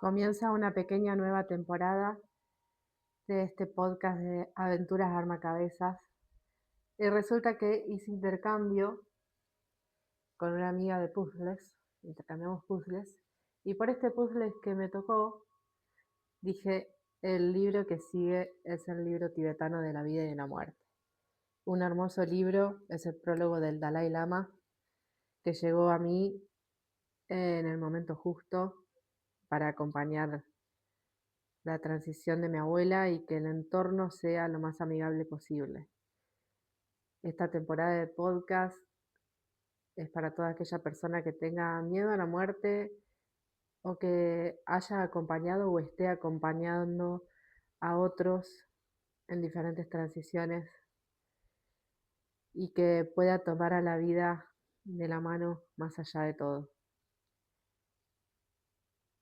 Comienza una pequeña nueva temporada de este podcast de Aventuras Armacabezas. Y resulta que hice intercambio con una amiga de puzzles, intercambiamos puzzles, y por este puzzle que me tocó, dije, el libro que sigue es el libro tibetano de la vida y de la muerte. Un hermoso libro, es el prólogo del Dalai Lama, que llegó a mí en el momento justo para acompañar la transición de mi abuela y que el entorno sea lo más amigable posible. Esta temporada de podcast es para toda aquella persona que tenga miedo a la muerte o que haya acompañado o esté acompañando a otros en diferentes transiciones y que pueda tomar a la vida de la mano más allá de todo.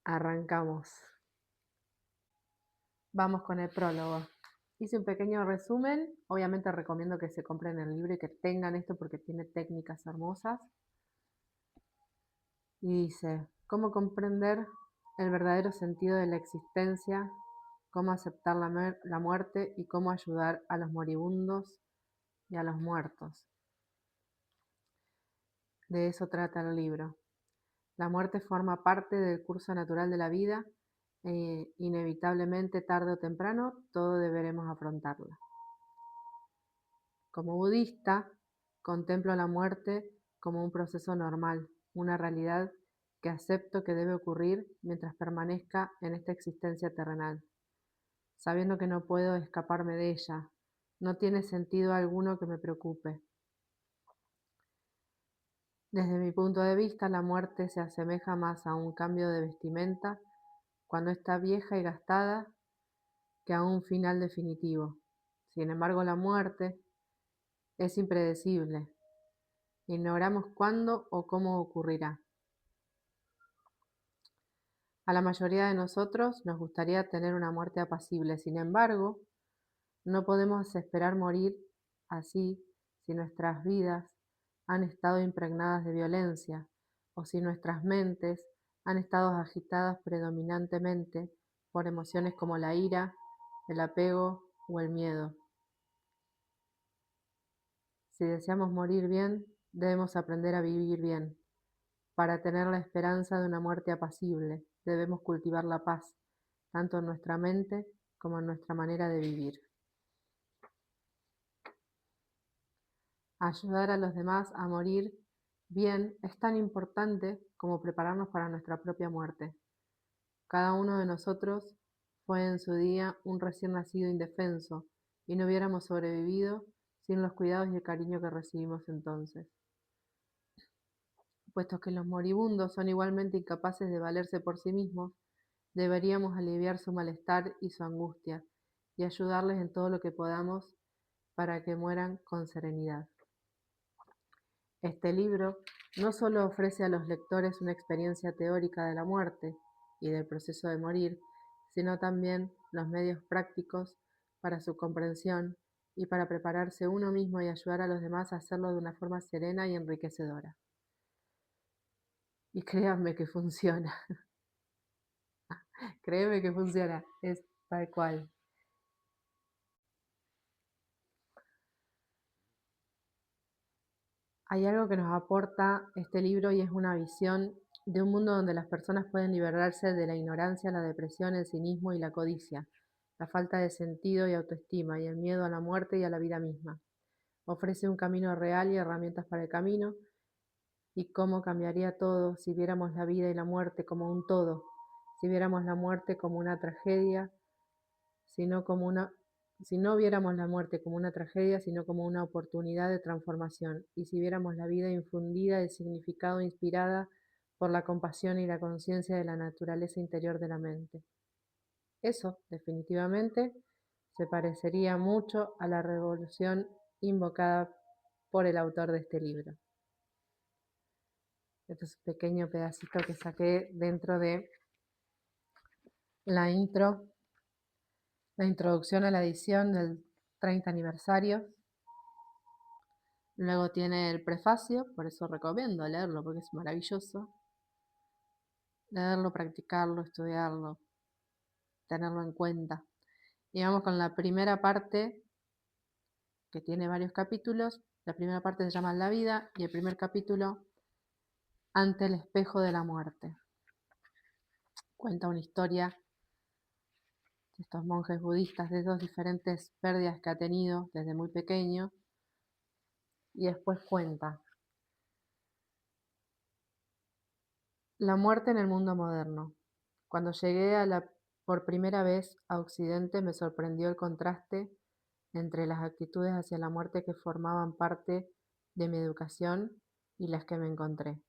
Arrancamos. Vamos con el prólogo. Hice un pequeño resumen, obviamente recomiendo que se compren el libro y que tengan esto porque tiene técnicas hermosas. Y dice, ¿cómo comprender el verdadero sentido de la existencia? ¿Cómo aceptar la muerte y cómo ayudar a los moribundos y a los muertos? De eso trata el libro. La muerte forma parte del curso natural de la vida e inevitablemente tarde o temprano todos deberemos afrontarla. Como budista, contemplo la muerte como un proceso normal, una realidad que acepto que debe ocurrir mientras permanezca en esta existencia terrenal, sabiendo que no puedo escaparme de ella. No tiene sentido alguno que me preocupe. Desde mi punto de vista, la muerte se asemeja más a un cambio de vestimenta cuando está vieja y gastada que a un final definitivo. Sin embargo, la muerte es impredecible. Ignoramos cuándo o cómo ocurrirá. A la mayoría de nosotros nos gustaría tener una muerte apacible. Sin embargo, no podemos esperar morir así si nuestras vidas han estado impregnadas de violencia o si nuestras mentes han estado agitadas predominantemente por emociones como la ira, el apego o el miedo. Si deseamos morir bien, debemos aprender a vivir bien. Para tener la esperanza de una muerte apacible, debemos cultivar la paz, tanto en nuestra mente como en nuestra manera de vivir. Ayudar a los demás a morir bien es tan importante como prepararnos para nuestra propia muerte. Cada uno de nosotros fue en su día un recién nacido indefenso y no hubiéramos sobrevivido sin los cuidados y el cariño que recibimos entonces. Puesto que los moribundos son igualmente incapaces de valerse por sí mismos, deberíamos aliviar su malestar y su angustia y ayudarles en todo lo que podamos para que mueran con serenidad. Este libro no solo ofrece a los lectores una experiencia teórica de la muerte y del proceso de morir, sino también los medios prácticos para su comprensión y para prepararse uno mismo y ayudar a los demás a hacerlo de una forma serena y enriquecedora. Y créanme que funciona, créeme que funciona, es tal cual. Hay algo que nos aporta este libro y es una visión de un mundo donde las personas pueden liberarse de la ignorancia, la depresión, el cinismo y la codicia, la falta de sentido y autoestima y el miedo a la muerte y a la vida misma. Ofrece un camino real y herramientas para el camino y cómo cambiaría todo si viéramos la vida y la muerte como un todo, si viéramos la muerte como una tragedia, sino como una si no viéramos la muerte como una tragedia, sino como una oportunidad de transformación, y si viéramos la vida infundida de significado inspirada por la compasión y la conciencia de la naturaleza interior de la mente. Eso, definitivamente, se parecería mucho a la revolución invocada por el autor de este libro. Este es un pequeño pedacito que saqué dentro de la introducción a la edición del 30 aniversario. Luego tiene el prefacio, por eso recomiendo leerlo porque es maravilloso. leerlo, practicarlo, estudiarlo, tenerlo en cuenta. Y vamos con la primera parte, que tiene varios capítulos. La primera parte se llama La vida y el primer capítulo, Ante el espejo de la muerte. Cuenta una historia de estos monjes budistas, de dos diferentes pérdidas que ha tenido desde muy pequeño, y después cuenta la muerte en el mundo moderno. Cuando llegué por primera vez a Occidente me sorprendió el contraste entre las actitudes hacia la muerte que formaban parte de mi educación y las que me encontré.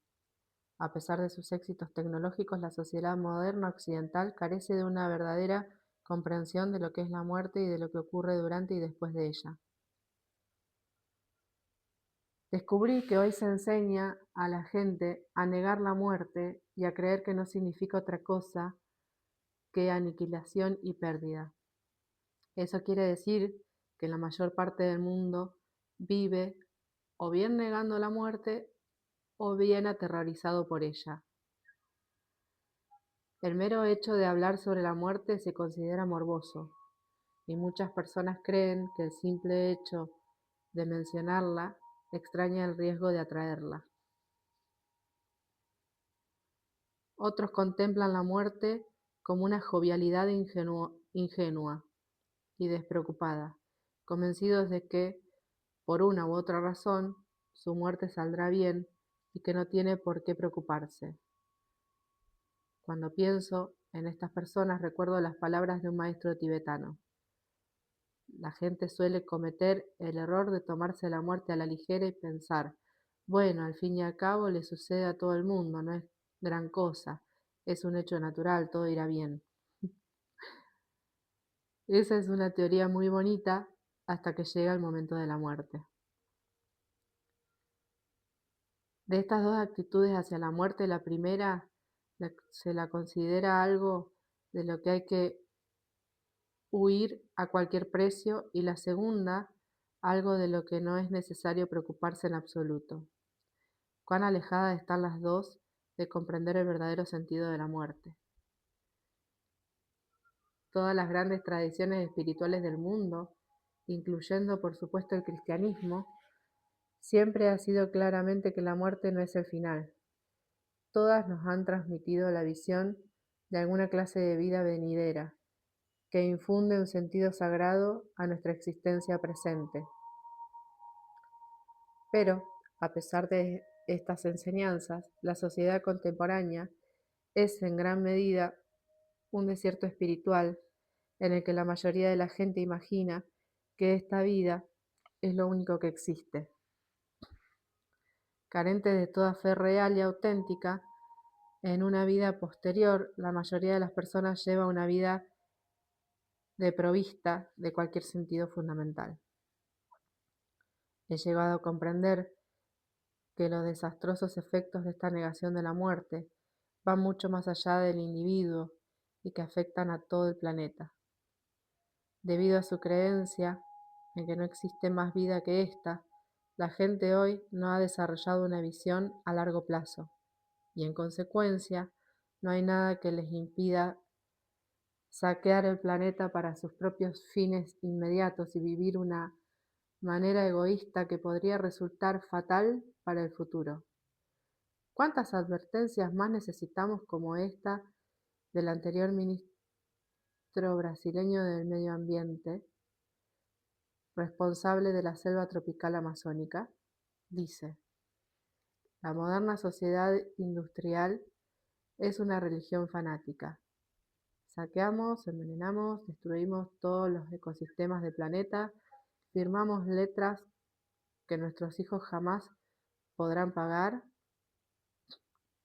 A pesar de sus éxitos tecnológicos, la sociedad moderna occidental carece de una verdadera comprensión de lo que es la muerte y de lo que ocurre durante y después de ella. Descubrí que hoy se enseña a la gente a negar la muerte y a creer que no significa otra cosa que aniquilación y pérdida. Eso quiere decir que la mayor parte del mundo vive o bien negando la muerte o bien aterrorizado por ella. El mero hecho de hablar sobre la muerte se considera morboso, y muchas personas creen que el simple hecho de mencionarla extraña el riesgo de atraerla. Otros contemplan la muerte como una jovialidad ingenua y despreocupada, convencidos de que, por una u otra razón, su muerte saldrá bien y que no tiene por qué preocuparse. Cuando pienso en estas personas recuerdo las palabras de un maestro tibetano. La gente suele cometer el error de tomarse la muerte a la ligera y pensar, bueno, al fin y al cabo le sucede a todo el mundo, no es gran cosa, es un hecho natural, todo irá bien. Esa es una teoría muy bonita hasta que llega el momento de la muerte. De estas dos actitudes hacia la muerte, la primera se la considera algo de lo que hay que huir a cualquier precio y la segunda algo de lo que no es necesario preocuparse en absoluto. Cuán alejadas están las dos de comprender el verdadero sentido de la muerte. Todas las grandes tradiciones espirituales del mundo, incluyendo por supuesto el cristianismo, siempre ha sido claramente que la muerte no es el final. Todas nos han transmitido la visión de alguna clase de vida venidera, que infunde un sentido sagrado a nuestra existencia presente. Pero, a pesar de estas enseñanzas, la sociedad contemporánea es en gran medida un desierto espiritual en el que la mayoría de la gente imagina que esta vida es lo único que existe. Carente de toda fe real y auténtica, en una vida posterior, la mayoría de las personas lleva una vida desprovista de cualquier sentido fundamental. He llegado a comprender que los desastrosos efectos de esta negación de la muerte van mucho más allá del individuo y que afectan a todo el planeta. Debido a su creencia en que no existe más vida que esta, la gente hoy no ha desarrollado una visión a largo plazo y en consecuencia no hay nada que les impida saquear el planeta para sus propios fines inmediatos y vivir una manera egoísta que podría resultar fatal para el futuro. ¿Cuántas advertencias más necesitamos como esta del anterior ministro brasileño del Medio Ambiente, responsable de la selva tropical amazónica? Dice, la moderna sociedad industrial es una religión fanática. Saqueamos, envenenamos, destruimos todos los ecosistemas del planeta, firmamos letras que nuestros hijos jamás podrán pagar,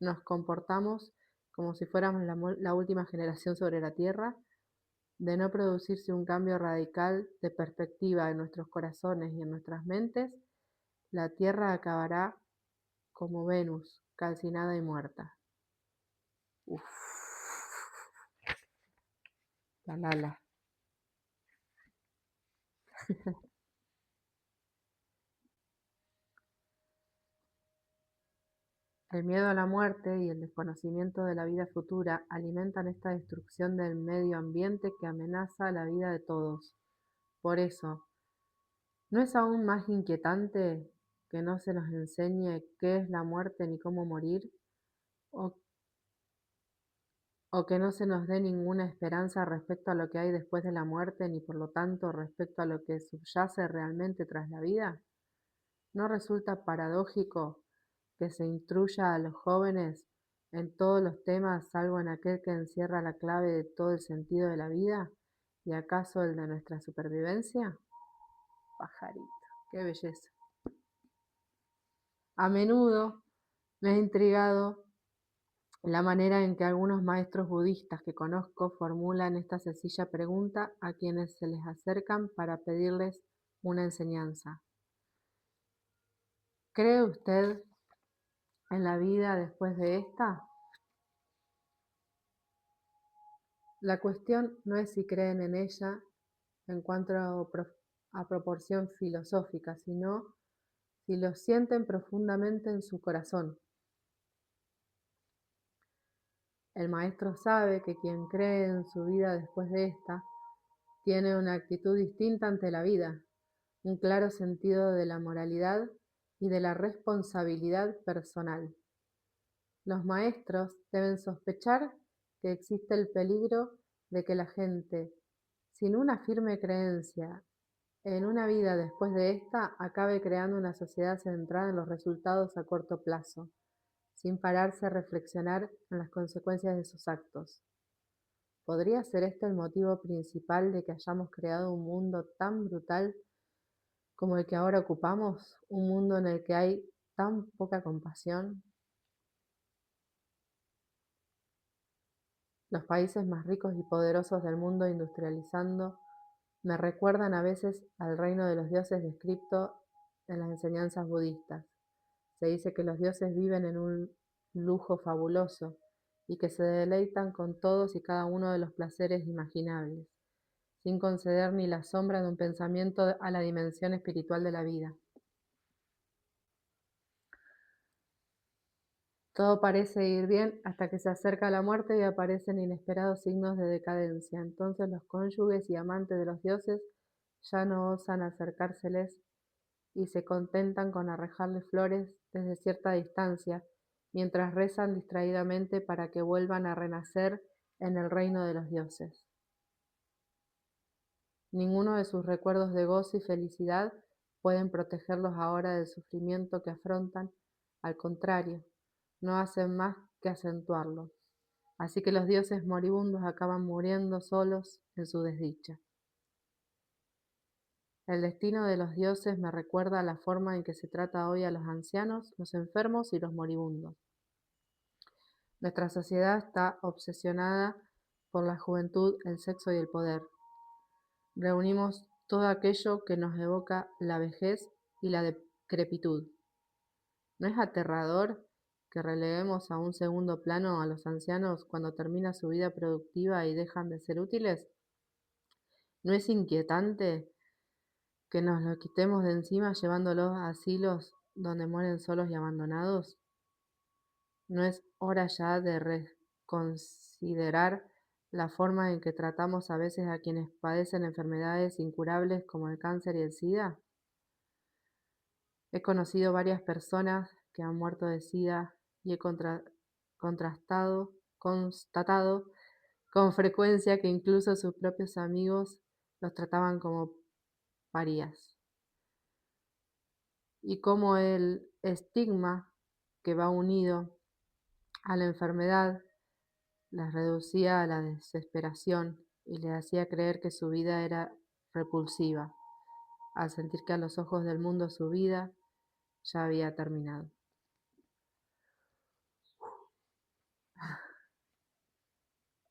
nos comportamos como si fuéramos la última generación sobre la Tierra. De no producirse un cambio radical de perspectiva en nuestros corazones y en nuestras mentes, la Tierra acabará como Venus, calcinada y muerta. Uf, la lala. El miedo a la muerte y el desconocimiento de la vida futura alimentan esta destrucción del medio ambiente que amenaza la vida de todos. Por eso, ¿no es aún más inquietante que no se nos enseñe qué es la muerte ni cómo morir? ¿O, o que no se nos dé ninguna esperanza respecto a lo que hay después de la muerte, ni por lo tanto respecto a lo que subyace realmente tras la vida? ¿No resulta paradójico que se instruya a los jóvenes en todos los temas salvo en aquel que encierra la clave de todo el sentido de la vida? ¿Y acaso el de nuestra supervivencia? Pajarito, qué belleza. A menudo me ha intrigado la manera en que algunos maestros budistas que conozco formulan esta sencilla pregunta a quienes se les acercan para pedirles una enseñanza. ¿Cree usted en la vida después de esta? La cuestión no es si creen en ella en cuanto a proporción filosófica, sino si lo sienten profundamente en su corazón. El maestro sabe que quien cree en su vida después de esta tiene una actitud distinta ante la vida, un claro sentido de la moralidad y de la responsabilidad personal. Los maestros deben sospechar que existe el peligro de que la gente, sin una firme creencia en una vida después de esta, acabe creando una sociedad centrada en los resultados a corto plazo, sin pararse a reflexionar en las consecuencias de sus actos. ¿Podría ser este el motivo principal de que hayamos creado un mundo tan brutal como el que ahora ocupamos? ¿Un mundo en el que hay tan poca compasión? Los países más ricos y poderosos del mundo industrializando me recuerdan a veces al reino de los dioses descrito en las enseñanzas budistas. Se dice que los dioses viven en un lujo fabuloso y que se deleitan con todos y cada uno de los placeres imaginables, sin conceder ni la sombra de un pensamiento a la dimensión espiritual de la vida. Todo parece ir bien hasta que se acerca la muerte y aparecen inesperados signos de decadencia. Entonces los cónyuges y amantes de los dioses ya no osan acercárseles y se contentan con arrojarles flores desde cierta distancia, mientras rezan distraídamente para que vuelvan a renacer en el reino de los dioses. Ninguno de sus recuerdos de gozo y felicidad pueden protegerlos ahora del sufrimiento que afrontan, al contrario, no hacen más que acentuarlo. Así que los dioses moribundos acaban muriendo solos en su desdicha. El destino de los dioses me recuerda a la forma en que se trata hoy a los ancianos, los enfermos y los moribundos. Nuestra sociedad está obsesionada por la juventud, el sexo y el poder. Reunimos todo aquello que nos evoca la vejez y la decrepitud. ¿No es aterrador que releguemos a un segundo plano a los ancianos cuando termina su vida productiva y dejan de ser útiles? ¿No es inquietante que nos los quitemos de encima llevándolos a asilos donde mueren solos y abandonados? ¿No es hora ya de reconsiderar la forma en que tratamos a veces a quienes padecen enfermedades incurables como el cáncer y el SIDA? He conocido varias personas que han muerto de SIDA y he constatado con frecuencia que incluso sus propios amigos los trataban como parías. Y como el estigma que va unido a la enfermedad las reducía a la desesperación y les hacía creer que su vida era repulsiva, al sentir que a los ojos del mundo su vida ya había terminado.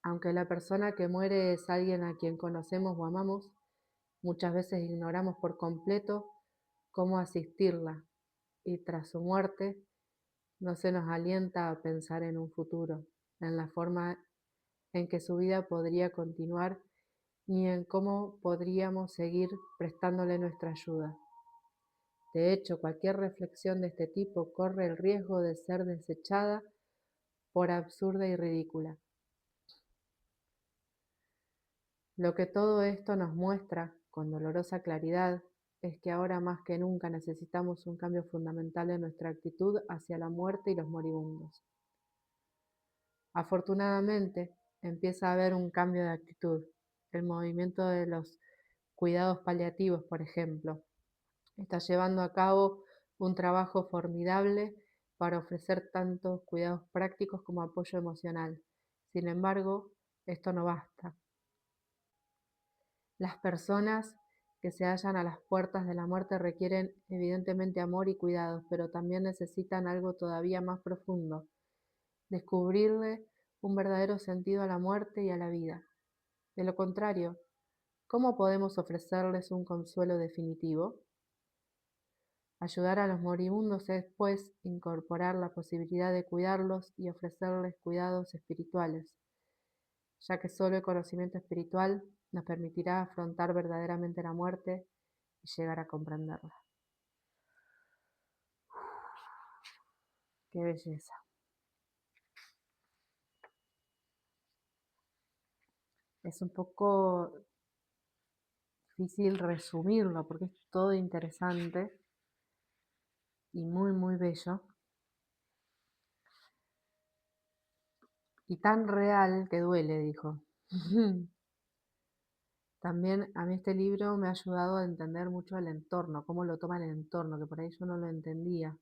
Aunque la persona que muere es alguien a quien conocemos o amamos, muchas veces ignoramos por completo cómo asistirla y tras su muerte no se nos alienta a pensar en un futuro, en la forma en que su vida podría continuar ni en cómo podríamos seguir prestándole nuestra ayuda. De hecho, cualquier reflexión de este tipo corre el riesgo de ser desechada por absurda y ridícula. Lo que todo esto nos muestra, con dolorosa claridad, es que ahora más que nunca necesitamos un cambio fundamental en nuestra actitud hacia la muerte y los moribundos. Afortunadamente, empieza a haber un cambio de actitud. El movimiento de los cuidados paliativos, por ejemplo, está llevando a cabo un trabajo formidable para ofrecer tantos cuidados prácticos como apoyo emocional. Sin embargo, esto no basta. Las personas que se hallan a las puertas de la muerte requieren evidentemente amor y cuidados, pero también necesitan algo todavía más profundo: descubrirle un verdadero sentido a la muerte y a la vida. De lo contrario, ¿cómo podemos ofrecerles un consuelo definitivo? Ayudar a los moribundos es, pues, incorporar la posibilidad de cuidarlos y ofrecerles cuidados espirituales, ya que solo el conocimiento espiritual nos permitirá afrontar verdaderamente la muerte y llegar a comprenderla. ¡Qué belleza! Es un poco difícil resumirlo porque es todo interesante y muy, muy bello. Y tan real que duele, dijo. También a mí este libro me ha ayudado a entender mucho el entorno, cómo lo toma el entorno, que por ahí yo no lo entendía.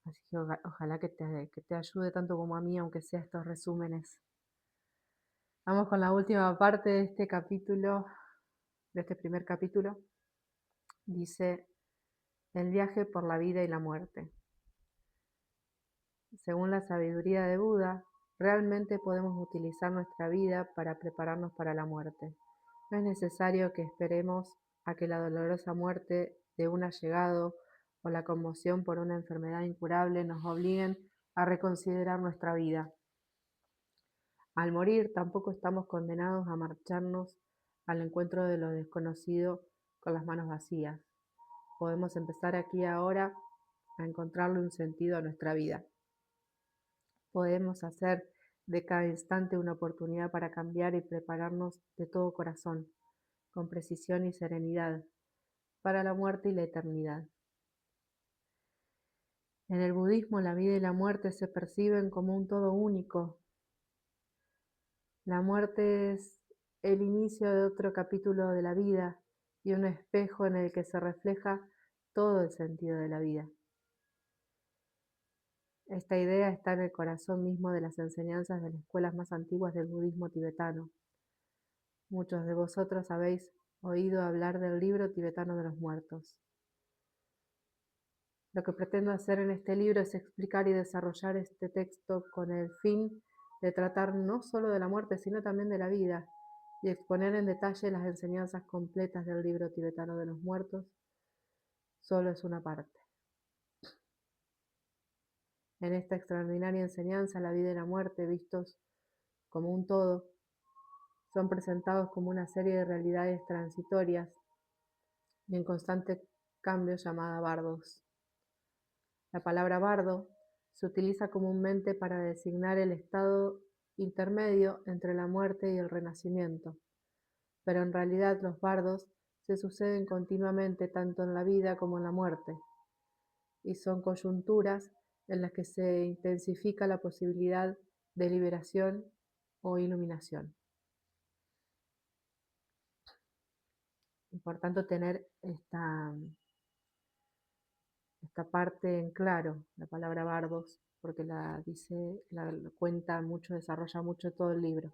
Así que ojalá que te ayude tanto como a mí, aunque sea estos resúmenes. Vamos con la última parte de este capítulo, de este primer capítulo. Dice: el viaje por la vida y la muerte. Según la sabiduría de Buda, realmente podemos utilizar nuestra vida para prepararnos para la muerte. No es necesario que esperemos a que la dolorosa muerte de un allegado o la conmoción por una enfermedad incurable nos obliguen a reconsiderar nuestra vida. Al morir, tampoco estamos condenados a marcharnos al encuentro de lo desconocido con las manos vacías. Podemos empezar aquí ahora a encontrarle un sentido a nuestra vida. Podemos hacer de cada instante una oportunidad para cambiar y prepararnos de todo corazón, con precisión y serenidad, para la muerte y la eternidad. En el budismo, la vida y la muerte se perciben como un todo único. La muerte es el inicio de otro capítulo de la vida y un espejo en el que se refleja todo el sentido de la vida. Esta idea está en el corazón mismo de las enseñanzas de las escuelas más antiguas del budismo tibetano. Muchos de vosotros habéis oído hablar del libro tibetano de los muertos. Lo que pretendo hacer en este libro es explicar y desarrollar este texto con el fin de tratar no solo de la muerte, sino también de la vida, y exponer en detalle las enseñanzas completas del libro tibetano de los muertos. Solo es una parte. En esta extraordinaria enseñanza, la vida y la muerte, vistos como un todo, son presentados como una serie de realidades transitorias y en constante cambio, llamada bardos. La palabra bardo se utiliza comúnmente para designar el estado intermedio entre la muerte y el renacimiento, pero en realidad los bardos se suceden continuamente tanto en la vida como en la muerte, y son coyunturas en las que se intensifica la posibilidad de liberación o iluminación. Y por tanto tener esta parte en claro, la palabra bardos, porque la cuenta mucho, desarrolla mucho todo el libro.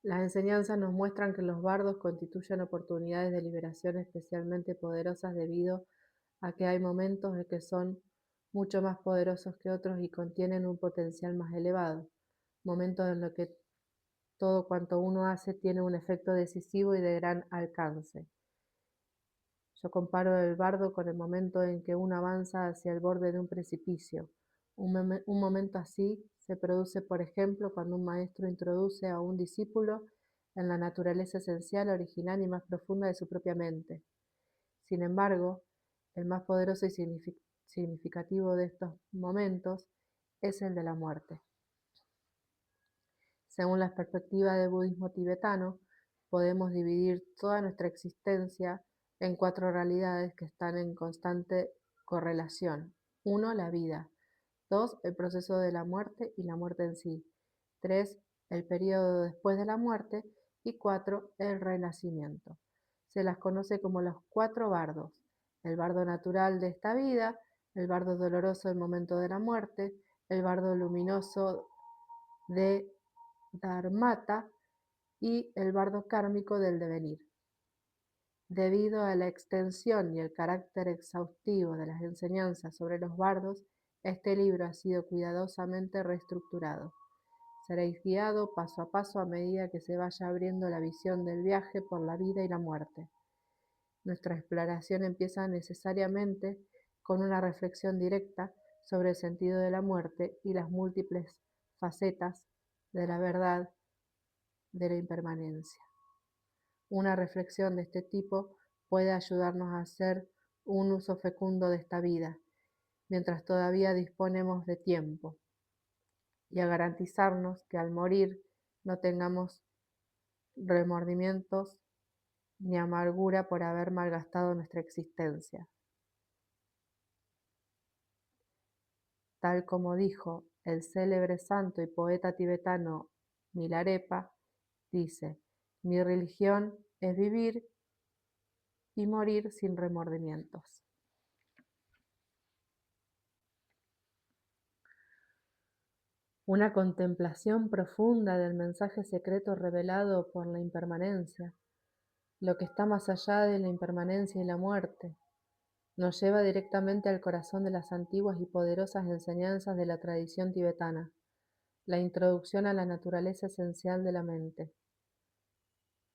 Las enseñanzas nos muestran que los bardos constituyen oportunidades de liberación especialmente poderosas debido a que hay momentos en que son mucho más poderosos que otros y contienen un potencial más elevado, momentos en los que todo cuanto uno hace tiene un efecto decisivo y de gran alcance. Yo comparo el bardo con el momento en que uno avanza hacia el borde de un precipicio. Un momento así se produce, por ejemplo, cuando un maestro introduce a un discípulo en la naturaleza esencial, original y más profunda de su propia mente. Sin embargo, El más poderoso y significativo de estos momentos es el de la muerte. Según la perspectiva del budismo tibetano, podemos dividir toda nuestra existencia en 4 realidades que están en constante correlación. 1. La vida. 2. El proceso de la muerte y la muerte en sí. 3. El periodo después de la muerte. Y 4. El renacimiento. Se las conoce como los 4 bardos. El bardo natural de esta vida, el bardo doloroso del momento de la muerte, el bardo luminoso de Dharmata y el bardo kármico del devenir. Debido a la extensión y el carácter exhaustivo de las enseñanzas sobre los bardos, este libro ha sido cuidadosamente reestructurado. Seréis guiado paso a paso a medida que se vaya abriendo la visión del viaje por la vida y la muerte. Nuestra exploración empieza necesariamente con una reflexión directa sobre el sentido de la muerte y las múltiples facetas de la verdad de la impermanencia. Una reflexión de este tipo puede ayudarnos a hacer un uso fecundo de esta vida, mientras todavía disponemos de tiempo, y a garantizarnos que al morir no tengamos remordimientos ni amargura por haber malgastado nuestra existencia. Tal como dijo el célebre santo y poeta tibetano Milarepa, dice: mi religión es vivir y morir sin remordimientos. Una contemplación profunda del mensaje secreto revelado por la impermanencia, lo que está más allá de la impermanencia y la muerte, nos lleva directamente al corazón de las antiguas y poderosas enseñanzas de la tradición tibetana, la introducción a la naturaleza esencial de la mente.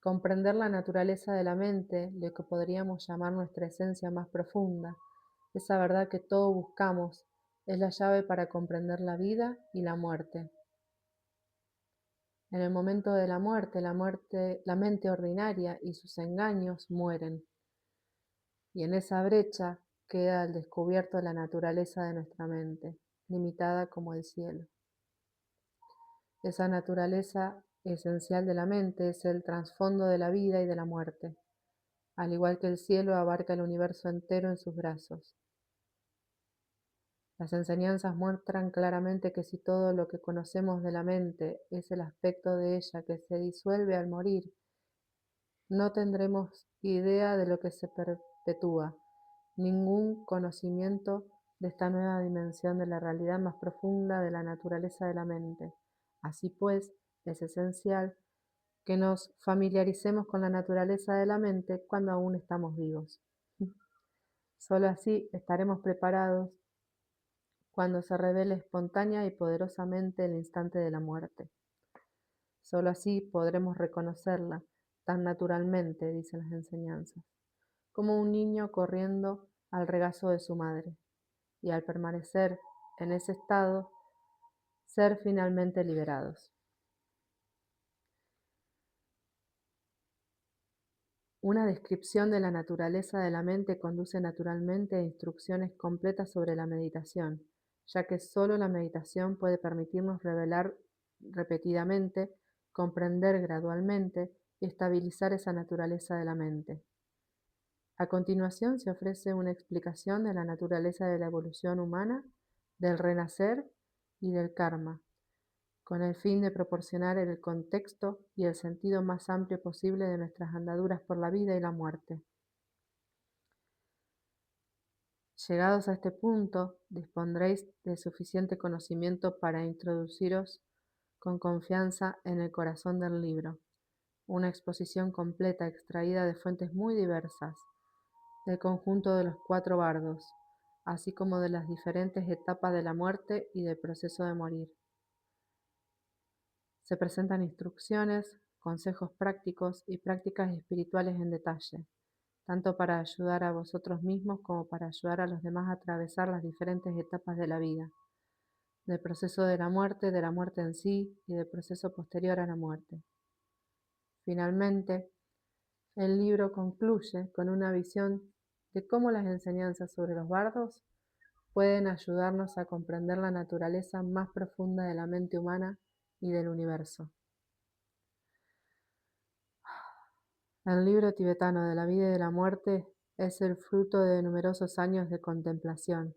Comprender la naturaleza de la mente, lo que podríamos llamar nuestra esencia más profunda, esa verdad que todos buscamos, es la llave para comprender la vida y la muerte. En el momento de la muerte, la mente ordinaria y sus engaños mueren, y en esa brecha queda al descubierto la naturaleza de nuestra mente, limitada como el cielo. Esa naturaleza esencial de la mente es el trasfondo de la vida y de la muerte, al igual que el cielo abarca el universo entero en sus brazos. Las enseñanzas muestran claramente que si todo lo que conocemos de la mente es el aspecto de ella que se disuelve al morir, no tendremos idea de lo que se perpetúa, ningún conocimiento de esta nueva dimensión de la realidad más profunda de la naturaleza de la mente. Así pues, es esencial que nos familiaricemos con la naturaleza de la mente cuando aún estamos vivos. Solo así estaremos preparados cuando se revele espontánea y poderosamente el instante de la muerte. Solo así podremos reconocerla tan naturalmente, dicen las enseñanzas, como un niño corriendo al regazo de su madre, y al permanecer en ese estado, ser finalmente liberados. Una descripción de la naturaleza de la mente conduce naturalmente a instrucciones completas sobre la meditación, ya que solo la meditación puede permitirnos revelar repetidamente, comprender gradualmente y estabilizar esa naturaleza de la mente. A continuación se ofrece una explicación de la naturaleza de la evolución humana, del renacer y del karma, con el fin de proporcionar el contexto y el sentido más amplio posible de nuestras andaduras por la vida y la muerte. Llegados a este punto, dispondréis de suficiente conocimiento para introduciros con confianza en el corazón del libro, una exposición completa extraída de fuentes muy diversas, del conjunto de los 4 bardos, así como de las diferentes etapas de la muerte y del proceso de morir. Se presentan instrucciones, consejos prácticos y prácticas espirituales en detalle, tanto para ayudar a vosotros mismos como para ayudar a los demás a atravesar las diferentes etapas de la vida, del proceso de la muerte en sí y del proceso posterior a la muerte. Finalmente, el libro concluye con una visión de cómo las enseñanzas sobre los bardos pueden ayudarnos a comprender la naturaleza más profunda de la mente humana y del universo. El libro tibetano de la vida y de la muerte es el fruto de numerosos años de contemplación,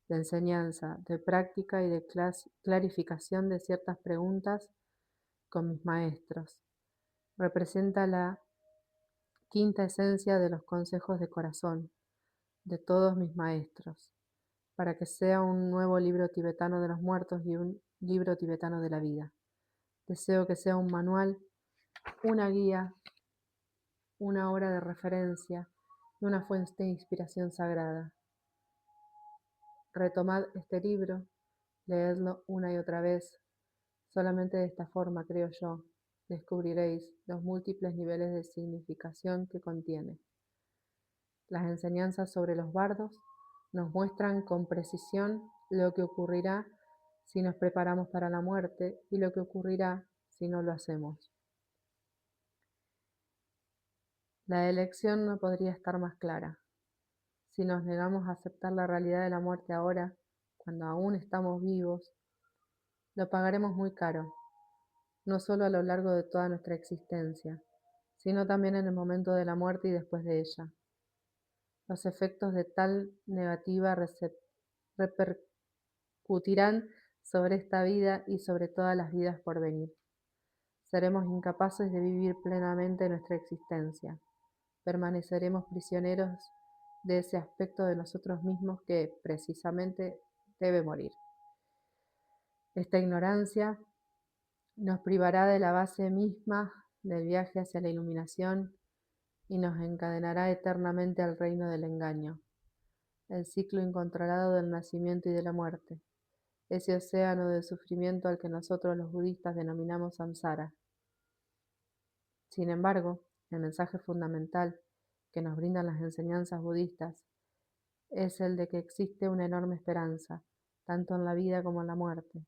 de enseñanza, de práctica y de clarificación de ciertas preguntas con mis maestros. Representa la quinta esencia de los consejos de corazón de todos mis maestros, para que sea un nuevo libro tibetano de los muertos y un libro tibetano de la vida. Deseo que sea un manual, una guía, una obra de referencia y una fuente de inspiración sagrada. Retomad este libro, leedlo una y otra vez. Solamente de esta forma, creo yo, descubriréis los múltiples niveles de significación que contiene. Las enseñanzas sobre los bardos nos muestran con precisión lo que ocurrirá si nos preparamos para la muerte y lo que ocurrirá si no lo hacemos. La elección no podría estar más clara. Si nos negamos a aceptar la realidad de la muerte ahora, cuando aún estamos vivos, lo pagaremos muy caro, no solo a lo largo de toda nuestra existencia, sino también en el momento de la muerte y después de ella. Los efectos de tal negativa repercutirán sobre esta vida y sobre todas las vidas por venir. Seremos incapaces de vivir plenamente nuestra existencia. Permaneceremos prisioneros de ese aspecto de nosotros mismos que, precisamente, debe morir. Esta ignorancia nos privará de la base misma del viaje hacia la iluminación y nos encadenará eternamente al reino del engaño, el ciclo incontrolado del nacimiento y de la muerte, ese océano de sufrimiento al que nosotros los budistas denominamos samsara. Sin embargo, el mensaje fundamental que nos brindan las enseñanzas budistas es el de que existe una enorme esperanza, tanto en la vida como en la muerte,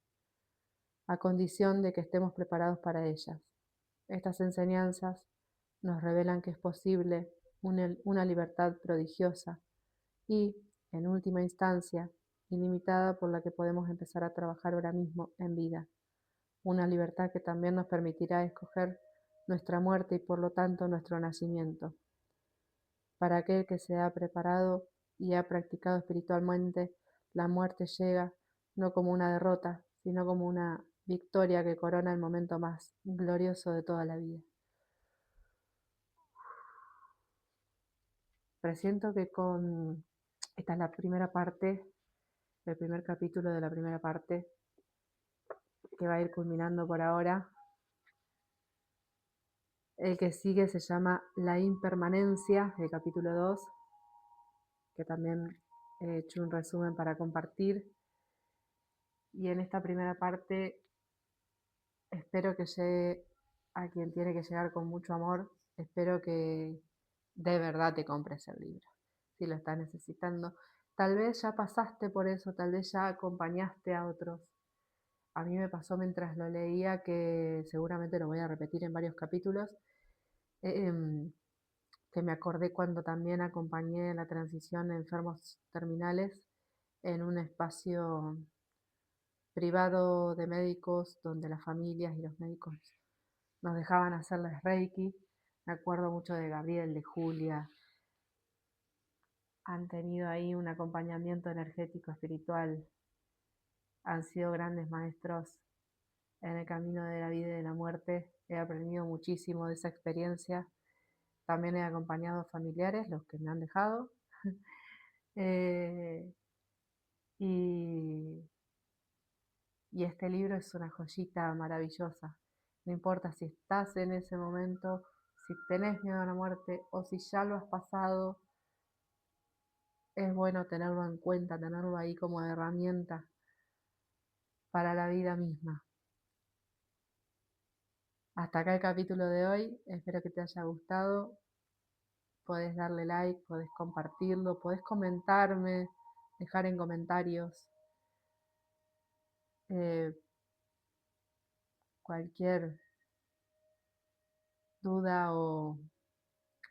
a condición de que estemos preparados para ellas. Estas enseñanzas nos revelan que es posible una libertad prodigiosa y, en última instancia, ilimitada por la que podemos empezar a trabajar ahora mismo en vida. Una libertad que también nos permitirá escoger nuestra muerte y por lo tanto nuestro nacimiento. Para aquel que se ha preparado y ha practicado espiritualmente, la muerte llega no como una derrota, sino como una victoria que corona el momento más glorioso de toda la vida. Presiento que esta es la primera parte, el primer capítulo de la primera parte, que va a ir culminando por ahora. El que sigue se llama La impermanencia, el capítulo 2, que también he hecho un resumen para compartir. Y en esta primera parte espero que llegue a quien tiene que llegar con mucho amor. Espero que de verdad te compres el libro, si lo estás necesitando. Tal vez ya pasaste por eso, tal vez ya acompañaste a otros. A mí me pasó mientras lo leía, que seguramente lo voy a repetir en varios capítulos, que me acordé cuando también acompañé la transición de enfermos terminales en un espacio privado de médicos donde las familias y los médicos nos dejaban hacerles Reiki. Me acuerdo mucho de Gabriel, de Julia. Han tenido ahí un acompañamiento energético espiritual. Han sido grandes maestros en el camino de la vida y de la muerte. He aprendido muchísimo de esa experiencia. También he acompañado familiares, los que me han dejado. Eh, y, y este libro es una joyita maravillosa. No importa si estás en ese momento, si tenés miedo a la muerte o si ya lo has pasado, es bueno tenerlo en cuenta, tenerlo ahí como herramienta para la vida misma. Hasta acá el capítulo de hoy, espero que te haya gustado. Podés darle like, podés compartirlo, podés comentarme, dejar en comentarios eh, cualquier duda o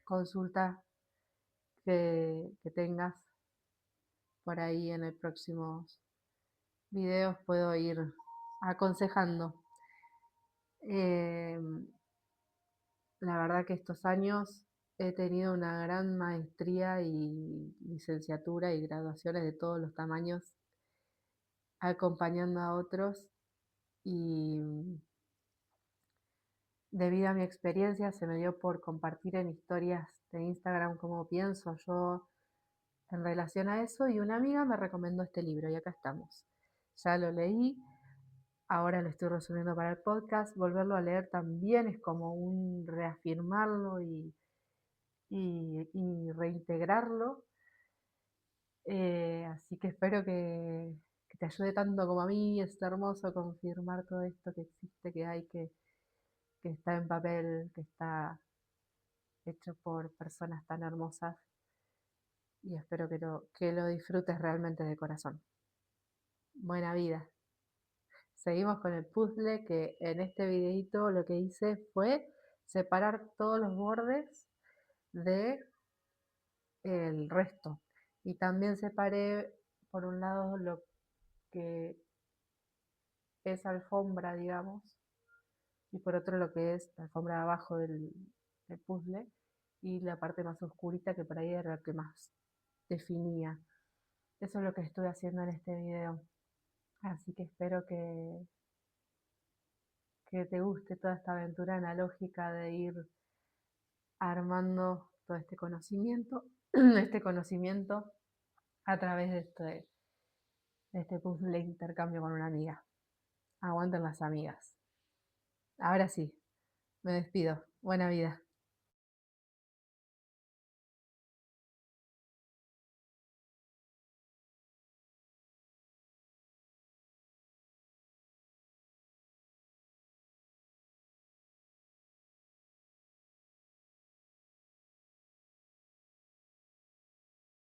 consulta. que tengas por ahí en el próximos videos puedo ir aconsejando. Em, la verdad que estos años he tenido una gran maestría y licenciatura y graduaciones de todos los tamaños, acompañando a otros y debido a mi experiencia se me dio por compartir en historias de Instagram cómo pienso yo en relación a eso y una amiga me recomendó este libro y acá estamos. Ya lo leí, ahora lo estoy resumiendo para el podcast. Volverlo a leer también es como un reafirmarlo y reintegrarlo. Así que espero que te ayude tanto como a mí. Es hermoso confirmar todo esto que existe, que hay, que está en papel, que está hecho por personas tan hermosas y espero que lo disfrutes realmente de corazón. Buena vida. Seguimos con el puzzle que en este videito lo que hice fue separar todos los bordes de el resto. Y también separé por un lado lo que es alfombra, digamos, y por otro lo que es la alfombra de abajo del puzzle y la parte más oscurita que por ahí era lo que más definía. Eso es lo que estuve haciendo en este video. Así que espero que te guste toda esta aventura analógica de ir armando todo este conocimiento a través de este puzzle de intercambio con una amiga. Aguanten las amigas. Ahora sí, me despido. Buena vida.